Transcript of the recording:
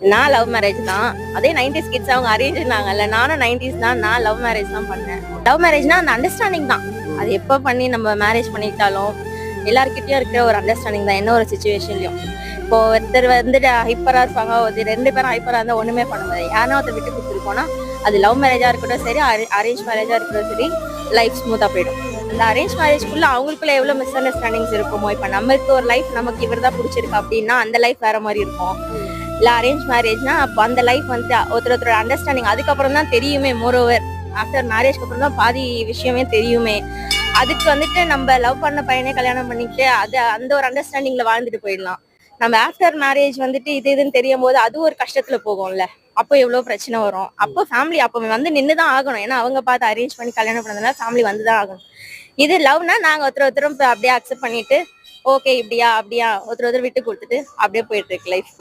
நான் love marriage தான். அதே 90s கிட்ஸ் அவங்க அரேஞ்ச்னாங்கல்ல, நானும் 90s தான். நான் லவ் மேரேஜ் தான் பண்ணேன். லவ் மேரேஜ்னா அந்த அண்டர்ஸ்டாண்டிங் தான். அது எப்போ பண்ணி நம்ம மேரேஜ் பண்ணிட்டாலும் எல்லார்கிட்டயும் இருக்கிற ஒரு அண்டர்ஸ்டாண்டிங் தான், என்ன ஒரு சுச்சுவேஷன்லயும். இப்போ ஒருத்தர் வந்துட்டு ஹைப்பரா இருப்பாங்க, ஒரு 2 பேரும் ஹைப்பரா இருந்தா ஒண்ணுமே பண்ண முடியாது. யாரும் ஒருத்தர் விட்டு கொடுத்துருக்கோம்னா அது லவ் மேரேஜா இருக்கட்டும் சரி, அரேஞ்ச் மேரேஜா இருக்கட்டும் சரி, லைஃப் ஸ்மூத்தா போயிடும். அந்த அரேஞ்ச் மேரேஜ்க்குள்ள அவங்களுக்குள்ள எவ்வளவு மிஸ் அண்டர்ஸ்டாண்டிங்ஸ் இருக்குமோ, இப்ப நமக்கு ஒரு லைஃப் நமக்கு இவர் தான் பிடிச்சிருக்கு அப்படின்னா அந்த லைஃப் வேற மாதிரி இருக்கும். இல்ல அரேஞ்ச் மேரேஜ்னா அப்ப அந்த லைஃப் வந்து ஒருத்தரோட அண்டர்ஸ்டாண்டிங் அதுக்கப்புறம் தான் தெரியுமே. மோரோவர் ஆஃப்டர் மேரேஜ்க்கு அப்புறம் தான் பாதி விஷயமே தெரியுமே. அதுக்கு வந்துட்டு நம்ம லவ் பண்ண பையனே கல்யாணம் பண்ணிட்டு அது அந்த ஒரு அண்டர்ஸ்டாண்டிங்ல வாழ்ந்துட்டு போயிடலாம். நம்ம ஆஃப்டர் மேரேஜ் வந்துட்டு இதுன்னு தெரியும் போது அது ஒரு கஷ்டத்துல போகும்ல. அப்போ எவ்வளவு பிரச்சனை வரும். அப்போ ஃபேமிலி அப்போ வந்து நின்றுதான் ஆகணும். ஏன்னா அவங்க பார்த்து அரேஞ்ச் பண்ணி கல்யாணம் பண்ணதுனால ஃபேமிலி வந்துதான் ஆகணும். இது லவ்னா நாங்க ஒருத்தரும் அப்படியே அக்செப்ட் பண்ணிட்டு ஓகே இப்படியா அப்படியா ஒருத்தர் விட்டு கொடுத்துட்டு அப்படியே போயிட்டு இருக்கு லைஃப்.